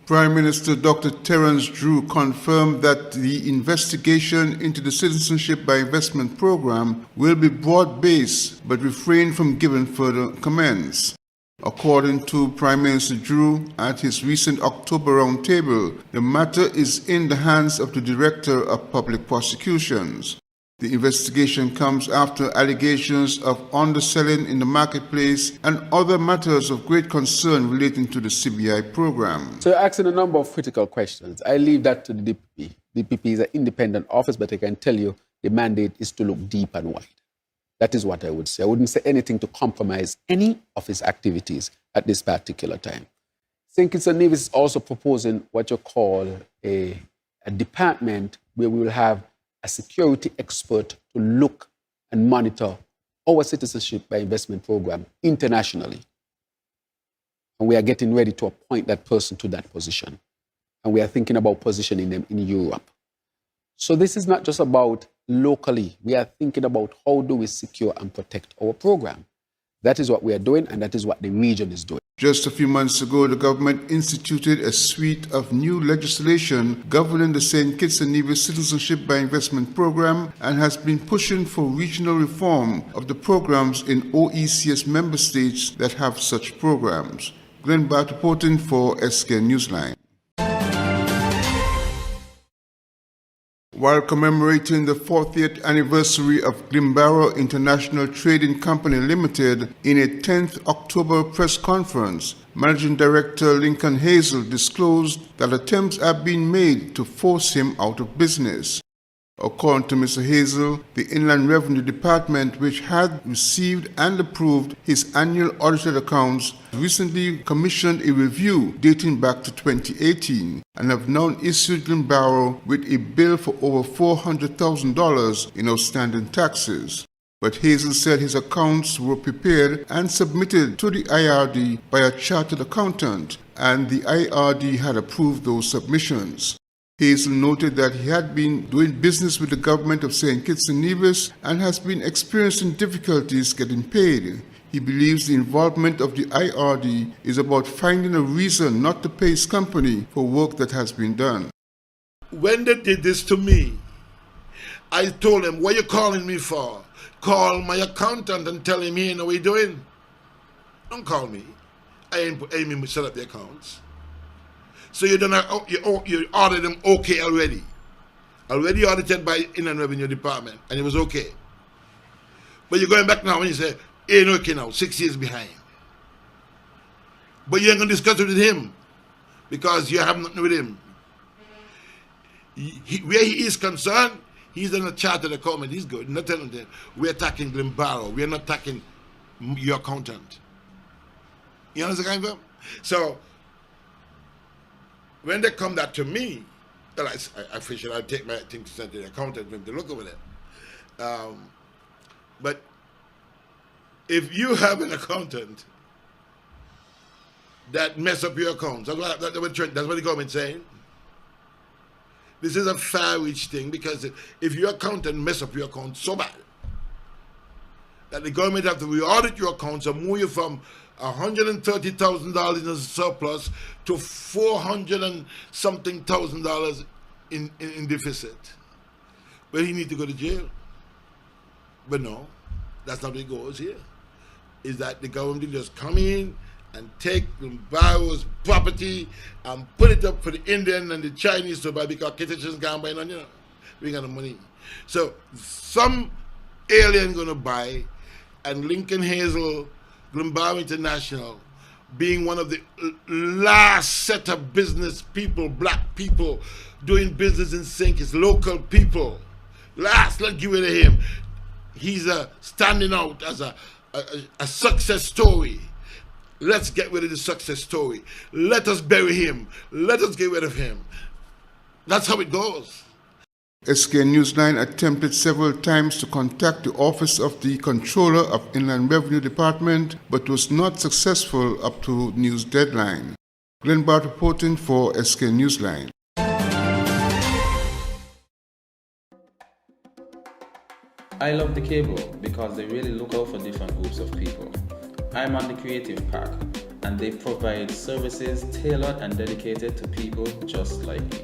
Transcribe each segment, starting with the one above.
Prime Minister Dr. Terence Drew confirmed that the investigation into the Citizenship by Investment program will be broad-based but refrain from giving further comments. According to Prime Minister Drew at his recent October roundtable, the matter is in the hands of the Director of Public Prosecutions. The investigation comes after allegations of underselling in the marketplace and other matters of great concern relating to the CBI program. So you're asking a number of critical questions. I leave that to the DPP. The DPP is an independent office, but I can tell you the mandate is to look deep and wide. That is what I would say. I wouldn't say anything to compromise any of his activities at this particular time. St. Kitts and Nevis is also proposing what you call a department where we will have a security expert to look and monitor our Citizenship by Investment program internationally. And we are getting ready to appoint that person to that position. And we are thinking about positioning them in Europe. So this is not just about locally. We are thinking about how do we secure and protect our program. That is what we are doing, and that is what the region is doing. Just a few months ago, the government instituted a suite of new legislation governing the St. Kitts and Nevis Citizenship by Investment program and has been pushing for regional reform of the programs in OECS member states that have such programs. Glenn Bart reporting for SK Newsline. While commemorating the 40th anniversary of Glimbaro International Trading Company Limited in a 10th October press conference, Managing Director Lincoln Hazel disclosed that attempts are being made to force him out of business. According to Mr. Hazel, the Inland Revenue Department, which had received and approved his annual audited accounts, recently commissioned a review dating back to 2018 and have now issued Glimbaro with a bill for over $400,000 in outstanding taxes. But Hazel said his accounts were prepared and submitted to the IRD by a chartered accountant, and the IRD had approved those submissions. Hazel noted that he had been doing business with the government of St. Kitts and Nevis and has been experiencing difficulties getting paid. He believes the involvement of the IRD is about finding a reason not to pay his company for work that has been done. When they did this to me, I told them, what are you calling me for? Call my accountant and tell him he ain't know what he's doing. Don't call me. I ain't even set up the accounts. So you ordered them okay already. Already audited by Inland Revenue Department, and it was okay. But you're going back now and you say, it ain't okay now, 6 years behind. But you ain't going to discuss it with him because you have nothing with him. Where he is concerned, he's in a chartered accountant, he's good. Not telling them, we're attacking Glimbaro, we're not attacking your accountant. You understand what I'm saying? So, when they come that to me, well, I figured I'd take my things to the accountant for him to look over it. But if you have an accountant that mess up your accounts, that's what the government's saying. This is a far-reach thing because if your accountant mess up your accounts so bad that the government have to re-audit your accounts and move you from $130,000 in a surplus to $400 and something thousand in deficit. But he need to go to jail. But no, that's not what it goes here. Is that the government will just come in and take Glimbaro's property and put it up for the Indian and the Chinese to buy because Kitchens can't buy none, we got the money. So some alien gonna buy, and Lincoln Hazel, Glimbaro International, being one of the last set of business people, black people, doing business in St. Kitts, local people. Let's give it to him. He's standing out as a success story. Let's get rid of the success story. Let us bury him. Let us get rid of him. That's how it goes. SK Newsline attempted several times to contact the office of the Controller of Inland Revenue Department, but was not successful up to news deadline. Glenn Bart reporting for SK Newsline. I love the cable because they really look out for different groups of people. I'm on the creative pack, and they provide services tailored and dedicated to people just like me.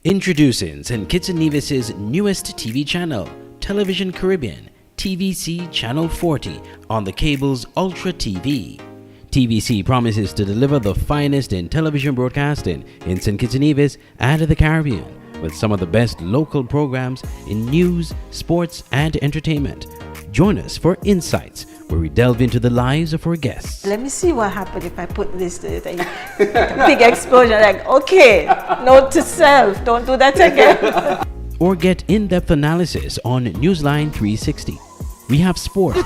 Introducing St. Kitts and Nevis's newest TV channel, Television Caribbean, TVC Channel 40 on the cable's Ultra TV. TVC promises to deliver the finest in television broadcasting in St. Kitts and Nevis and the Caribbean, with some of the best local programs in news, sports, and entertainment. Join us for Insights, where we delve into the lives of our guests. Let me see what happened if I put this to it. Big explosion, like, okay, note to self, don't do that again. Or get in-depth analysis on Newsline 360. We have sports,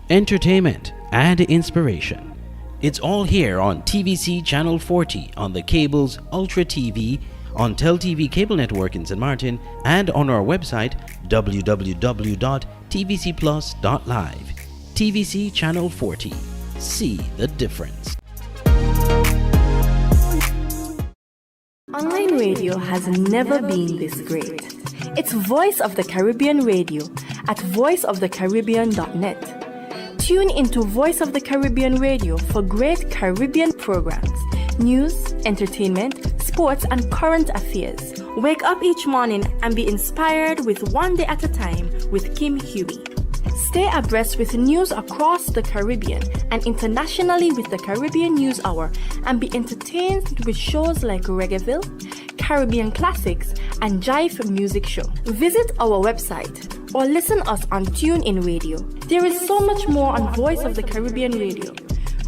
entertainment, and inspiration. It's all here on TVC Channel 40 on the cable's Ultra TV, on TelTV Cable Network in St. Martin, and on our website www.tvcplus.live. TVC Channel 40. See the difference. Online radio has never been this great. It's Voice of the Caribbean Radio at voiceofthecaribbean.net. Tune into Voice of the Caribbean Radio for great Caribbean programs, news, entertainment, sports, and current affairs. Wake up each morning and be inspired with One Day at a Time with Kim Huey. Stay abreast with news across the Caribbean and internationally with the Caribbean News Hour, and be entertained with shows like Reggaeville, Caribbean Classics, and Jive Music Show. Visit our website or listen us on TuneIn Radio. There is so much more on Voice of the Caribbean Radio,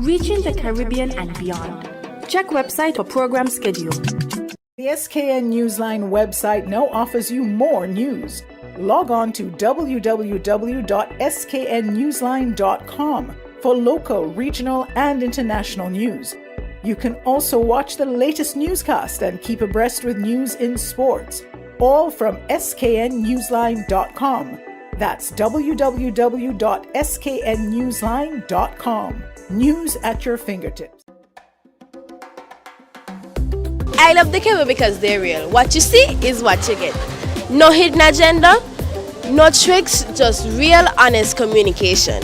reaching the Caribbean and beyond. Check website for program schedule. The SKN Newsline website now offers you more news. Log on to www.sknnewsline.com for local, regional, and international news. You can also watch the latest newscast and keep abreast with news in sports, all from sknnewsline.com. That's www.sknnewsline.com. News at your fingertips. I love the cable because they're real. What you see is what you get. No hidden agenda, no tricks, just real, honest communication.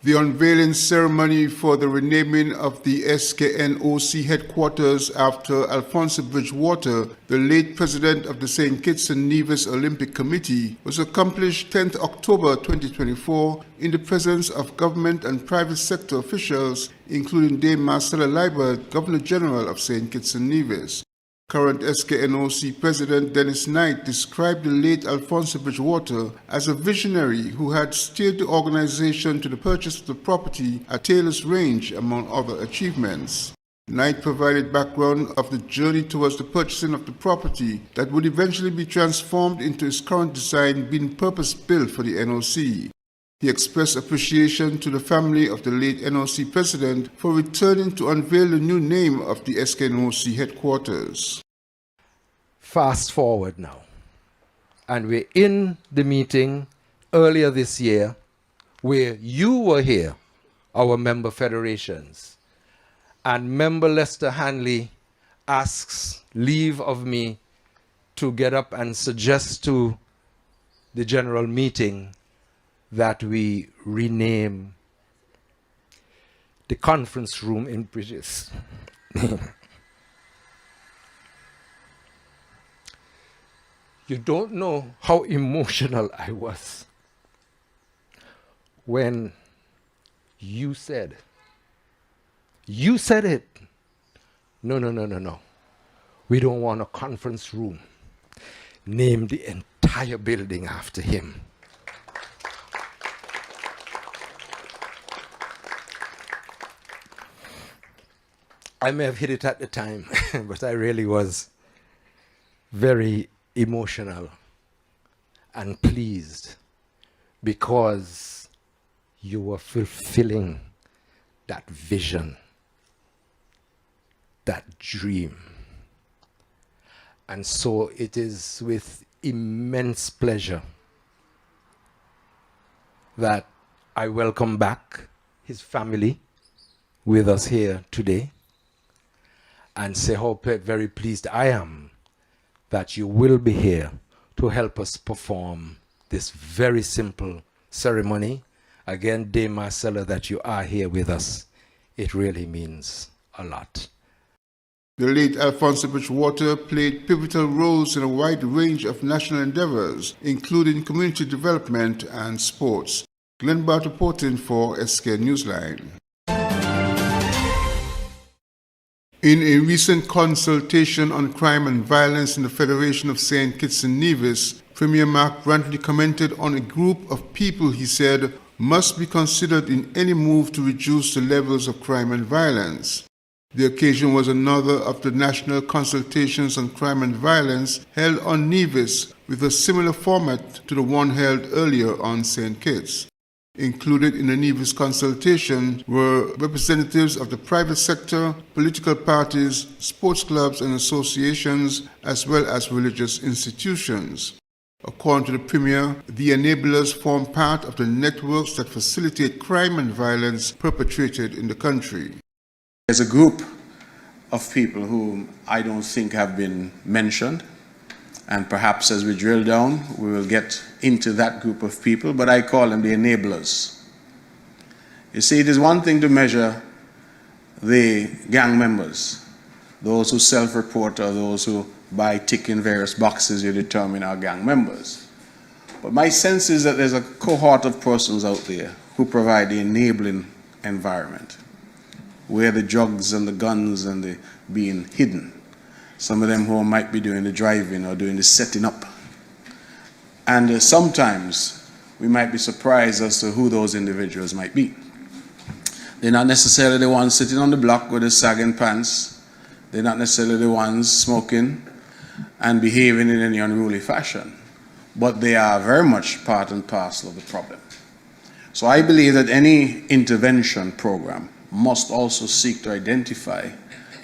The unveiling ceremony for the renaming of the SKNOC headquarters after Alphonse Bridgewater, the late president of the St. Kitts and Nevis Olympic Committee, was accomplished 10th October 2024 in the presence of government and private sector officials, including Dame Marcella Liebert, Governor General of St. Kitts and Nevis. Current SKNOC President Dennis Knight described the late Alphonse Bridgewater as a visionary who had steered the organization to the purchase of the property at Taylor's Range, among other achievements. Knight provided background of the journey towards the purchasing of the property that would eventually be transformed into its current design, being purpose-built for the NOC. He expressed appreciation to the family of the late NOC president for returning to unveil the new name of the SKNOC headquarters. Fast forward now, and we're in the meeting earlier this year where you were here, our member federations, and member Lester Hanley asks leave of me to get up and suggest to the general meeting that we rename the conference room in Bridges. You don't know how emotional I was when you said it. No. We don't want a conference room. Name the entire building after him. I may have hit it at the time, but I really was very emotional and pleased because you were fulfilling that vision, that dream. And so it is with immense pleasure that I welcome back his family with us here today. and say how very pleased I am that you will be here to help us perform this very simple ceremony. Again, Dame Marcella, that you are here with us, it really means a lot. The late Alphonse Bridgewater played pivotal roles in a wide range of national endeavors, including community development and sports. Glenn Bart reporting for SK Newsline. In a recent consultation on crime and violence in the Federation of St. Kitts and Nevis, Premier Mark Brantley commented on a group of people he said must be considered in any move to reduce the levels of crime and violence. The occasion was another of the national consultations on crime and violence held on Nevis with a similar format to the one held earlier on St. Kitts. Included in the Nevis consultation were representatives of the private sector, political parties, sports clubs and associations, as well as religious institutions. According to the Premier, the enablers form part of the networks that facilitate crime and violence perpetrated in the country. There's a group of people whom I don't think have been mentioned, and perhaps as we drill down, we will get into that group of people, but I call them the enablers. You see, it is one thing to measure the gang members, those who self-report or those who by ticking various boxes you determine are gang members. But my sense is that there's a cohort of persons out there who provide the enabling environment, where the drugs and the guns and the being hidden. Some of them who might be doing the driving or doing the setting up. And sometimes we might be surprised as to who those individuals might be. They're not necessarily the ones sitting on the block with the sagging pants. They're not necessarily the ones smoking and behaving in any unruly fashion. But they are very much part and parcel of the problem. So I believe that any intervention program must also seek to identify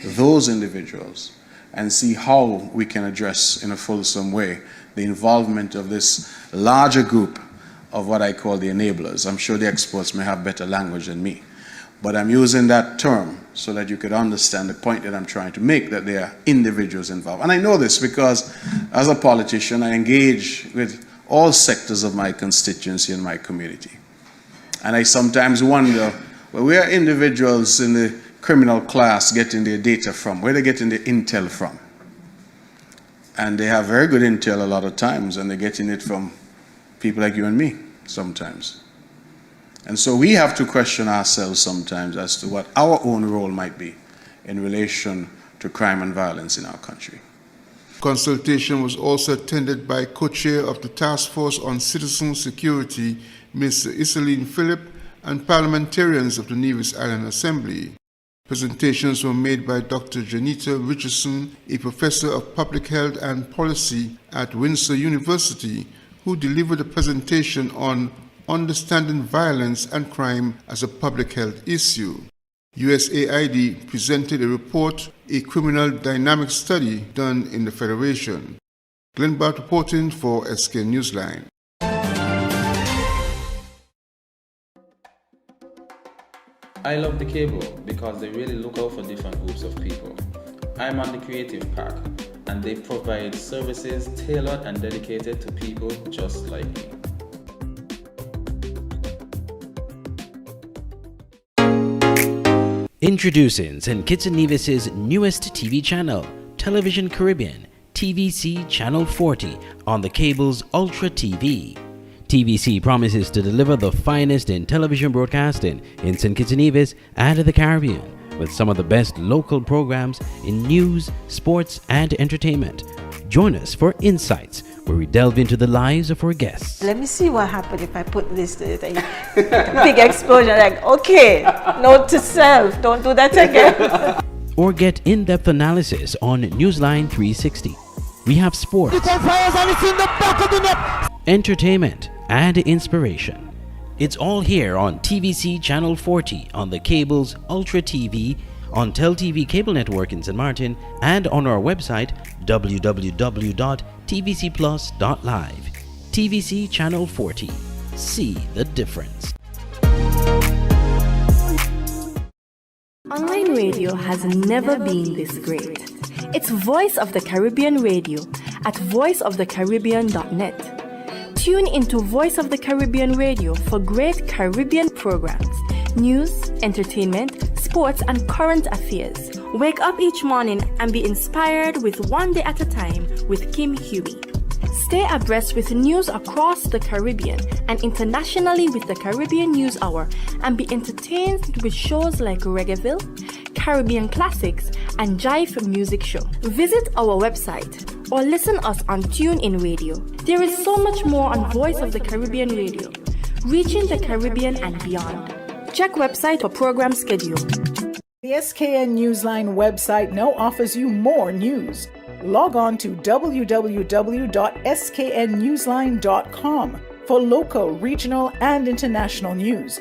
those individuals and see how we can address in a fulsome way the involvement of this larger group of what I call the enablers. I'm sure the experts may have better language than me, but I'm using that term so that you could understand the point that I'm trying to make, that there are individuals involved. And I know this because as a politician, I engage with all sectors of my constituency and my community. And I sometimes wonder, well, where are individuals in the criminal class getting their data from? Where are they getting their intel from? And they have very good intel a lot of times, and they're getting it from people like you and me sometimes. And so we have to question ourselves sometimes as to what our own role might be in relation to crime and violence in our country. Consultation was also attended by co-chair of the Task Force on Citizen Security, Ms. Iseline Phillip, and parliamentarians of the Nevis Island Assembly. Presentations were made by Dr. Janita Richardson, a professor of public health and policy at Windsor University, who delivered a presentation on understanding violence and crime as a public health issue. USAID presented a report, a criminal dynamic study done in the Federation. Glenn Bart reporting for SK Newsline. I love the cable because they really look out for different groups of people. I'm on the creative pack, and they provide services tailored and dedicated to people just like me. Introducing St. Kitts and Nevis's newest TV channel, Television Caribbean, TVC Channel 40 on the cable's Ultra TV. TVC promises to deliver the finest in television broadcasting in St. Kitts and Nevis and the Caribbean, with some of the best local programs in news, sports, and entertainment. Join us for Insights, where we delve into the lives of our guests. Let me see what happened if I put this to it. Big explosion, like, okay, note to self, don't do that again. Or get in-depth analysis on Newsline 360. We have sports, entertainment, and inspiration. It's all here on TVC Channel 40 on the cable's Ultra TV, on TelTV Cable Network in St. Martin, and on our website www.tvcplus.live. TVC Channel 40. See the difference. Online radio has never been this great. It's Voice of the Caribbean Radio at voiceofthecaribbean.net. Tune into Voice of the Caribbean Radio for great Caribbean programs, news, entertainment, sports, and current affairs. Wake up each morning and be inspired with One Day at a Time with Kim Huey. Stay abreast with news across the Caribbean and internationally with the Caribbean News Hour, and be entertained with shows like Reggaeville, Caribbean Classics, and Jive Music Show. Visit our website or listen us on TuneIn Radio. There is so much more on Voice of the Caribbean Radio, reaching the Caribbean and beyond. Check website for program schedule. The SKN Newsline website now offers you more news. Log on to www.sknnewsline.com for local, regional, and international news.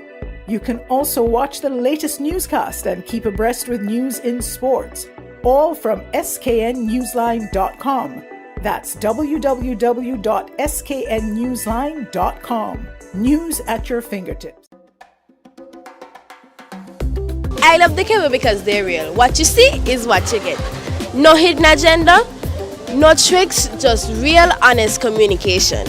You can also watch the latest newscast and keep abreast with news in sports, all from sknnewsline.com. That's www.sknnewsline.com. News at your fingertips. I love the cable because they're real. What you see is what you get. No hidden agenda, no tricks, just real honest communication.